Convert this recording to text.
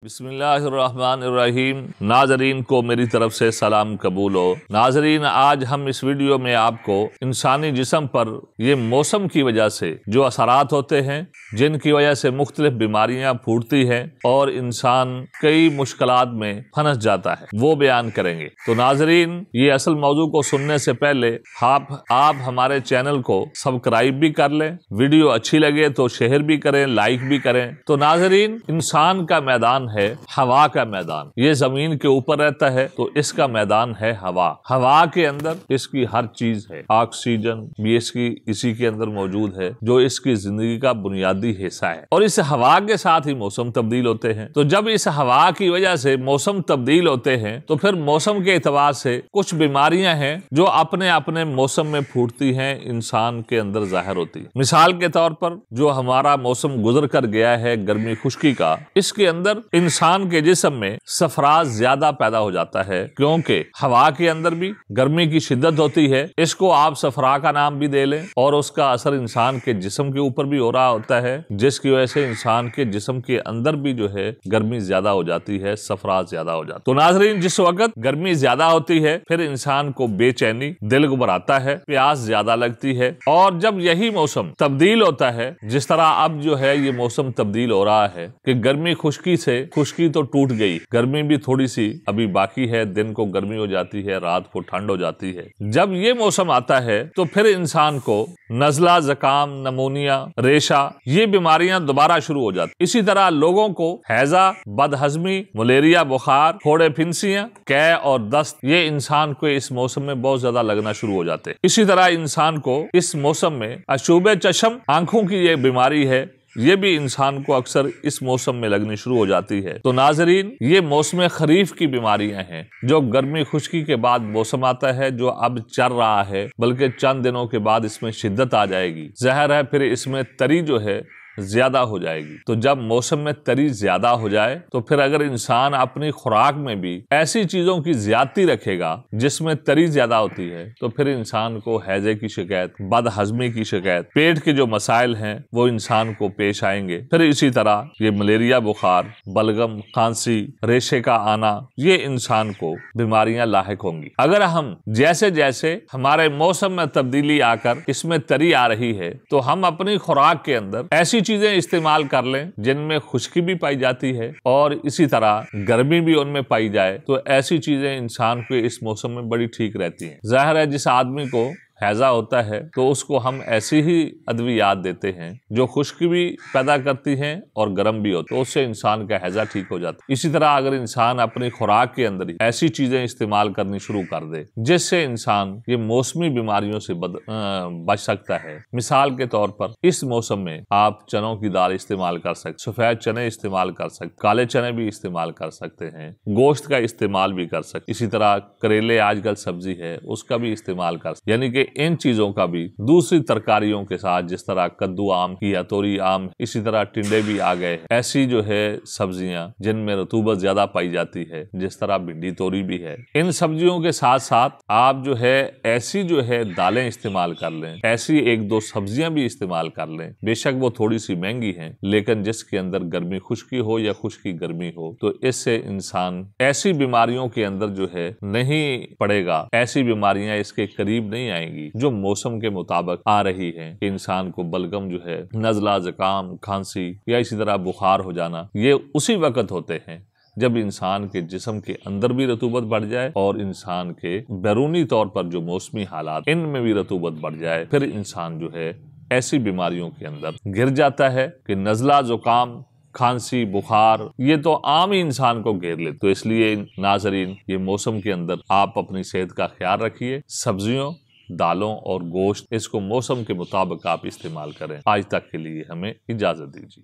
बिस्मिल्लाहिर्रहमानिर्रहीम। नाजरीन को मेरी तरफ से सलाम कबूल हो। नाजरीन, आज हम इस वीडियो में आपको इंसानी जिस्म पर ये मौसम की वजह से जो असरात होते हैं, जिनकी वजह से मुख्तलिफ बीमारियां फूटती हैं और इंसान कई मुश्किलात में फंस जाता है, वो बयान करेंगे। तो नाजरीन, ये असल मौजू को सुनने से पहले आप हमारे चैनल को सब्सक्राइब भी कर लें, वीडियो अच्छी लगे तो शेयर भी करें, लाइक भी करें। तो नाजरीन, इंसान का मैदान है हवा का मैदान। ये जमीन के ऊपर रहता है तो इसका मैदान है हवा। हवा के अंदर इसकी हर चीज है। ऑक्सीजन भी इसी के अंदर मौजूद है, जो इसकी जिंदगी का बुनियादी हिस्सा है। और इस हवा के साथ ही मौसम तब्दील होते हैं। तो जब इस हवा की वजह से मौसम तब्दील होते हैं तो फिर मौसम के एतबार से कुछ बीमारियां हैं जो अपने अपने मौसम में फूटती हैं, इंसान के अंदर जाहिर होती है। मिसाल के तौर पर जो हमारा मौसम गुजर कर गया है गर्मी खुश्की का, इसके अंदर इंसान के जिस्म में सफराज ज्यादा पैदा हो जाता है, क्योंकि हवा के अंदर भी गर्मी की शिद्दत होती है। इसको आप सफरा का नाम भी दे लें, और उसका असर इंसान के जिस्म के ऊपर भी हो रहा होता है, जिसकी वजह से इंसान के जिस्म के अंदर भी जो है गर्मी ज्यादा हो जाती है, सफराज ज्यादा हो जाता है। तो नाजरीन, जिस वक्त गर्मी ज्यादा होती है फिर इंसान को बेचैनी, दिल घबराता है, प्यास ज्यादा लगती है। और जब यही मौसम तब्दील होता है, जिस तरह अब जो है ये मौसम तब्दील हो रहा है कि गर्मी खुश्की से खुश्की तो टूट गई, गर्मी भी थोड़ी सी अभी बाकी है, दिन को गर्मी हो जाती है, रात को ठंड हो जाती है। जब ये मौसम आता है तो फिर इंसान को नजला, जुकाम, नमोनिया, रेशा, ये बीमारियां दोबारा शुरू हो जाती। इसी तरह लोगों को हैजा, बदहजमी, मलेरिया बुखार, फोड़े फिंसियां, कै और दस्त, ये इंसान को इस मौसम में बहुत ज्यादा लगना शुरू हो जाते हैं। इसी तरह इंसान को इस मौसम में अशूबे चश्म, आंखों की ये बीमारी है, ये भी इंसान को अक्सर इस मौसम में लगनी शुरू हो जाती है। तो नाजरीन, ये मौसम खरीफ की बीमारियां हैं, जो गर्मी खुश्की के बाद मौसम आता है, जो अब चल रहा है, बल्कि चंद दिनों के बाद इसमें शिद्दत आ जाएगी। ज़ाहिर है फिर इसमें तरी जो है ज्यादा हो जाएगी। तो जब मौसम में तरी ज्यादा हो जाए तो फिर अगर इंसान अपनी खुराक में भी ऐसी चीजों की ज्यादती रखेगा जिसमें तरी ज्यादा होती है, तो फिर इंसान को हैजे की शिकायत, बदहजमी की शिकायत, पेट के जो मसाइल हैं वो इंसान को पेश आएंगे। फिर इसी तरह ये मलेरिया बुखार, बलगम, खांसी, रेशे का आना, ये इंसान को बीमारियां लाहिक होंगी। अगर हम जैसे जैसे हमारे मौसम में तब्दीली आकर इसमें तरी आ रही है, तो हम अपनी खुराक के अंदर ऐसी चीजें इस्तेमाल कर लें जिनमें खुश्की भी पाई जाती है और इसी तरह गर्मी भी उनमें पाई जाए, तो ऐसी चीजें इंसान को इस मौसम में बड़ी ठीक रहती हैं। जाहिर है जिस आदमी को हैजा होता है तो उसको हम ऐसी ही अद्वियात देते हैं जो खुश्की भी पैदा करती हैं और गर्म भी होती है, तो उससे इंसान का हैजा ठीक हो जाता है। इसी तरह अगर इंसान अपनी खुराक के अंदर ही ऐसी चीजें इस्तेमाल करनी शुरू कर दे जिससे इंसान ये मौसमी बीमारियों से बच सकता है। मिसाल के तौर पर इस मौसम में आप चनों की दाल इस्तेमाल कर सकते, सफेद चने इस्तेमाल कर सकते, काले चने भी इस्तेमाल कर सकते हैं, गोश्त का इस्तेमाल भी कर सकते। इसी तरह करेले आजकल सब्जी है उसका भी इस्तेमाल कर सकते, यानी कि इन चीजों का भी दूसरी तरकारियों के साथ, जिस तरह कद्दू आम या तोरी आम, इसी तरह टिंडे भी आ गए, ऐसी जो है सब्जियां जिनमें रतूबत ज्यादा पाई जाती है, जिस तरह भिंडी तोरी भी है, इन सब्जियों के साथ साथ आप जो है ऐसी जो है दालें इस्तेमाल कर लें, ऐसी एक दो सब्जियां भी इस्तेमाल कर लें। बेशक वो थोड़ी सी महंगी हैं, लेकिन जिसके अंदर गर्मी खुश्की हो या खुश्की गर्मी हो, तो इससे इंसान ऐसी बीमारियों के अंदर जो है नहीं पड़ेगा, ऐसी बीमारियां इसके करीब नहीं आएंगी जो मौसम के मुताबिक आ रही है। इंसान को बलगम जो है, नजला, जुकाम, खांसी या इसी तरह बुखार हो जाना, ये उसी वक्त होते हैं जब इंसान के जिस्म के अंदर भी रतूबत बढ़ जाए और इंसान के बैरूनी तौर पर जो मौसमी हालात, इनमें भी रतूबत बढ़ जाए। फिर इंसान जो है ऐसी बीमारियों के अंदर गिर जाता है कि नजला, जुकाम, खांसी, बुखार, ये तो आम ही इंसान को घेर ले। तो इसलिए नाजरीन, ये मौसम के अंदर आप अपनी सेहत का ख्याल रखिए। सब्जियों, दालों और गोश्त, इसको मौसम के मुताबिक आप इस्तेमाल करें। आज तक के लिए हमें इजाजत दीजिए।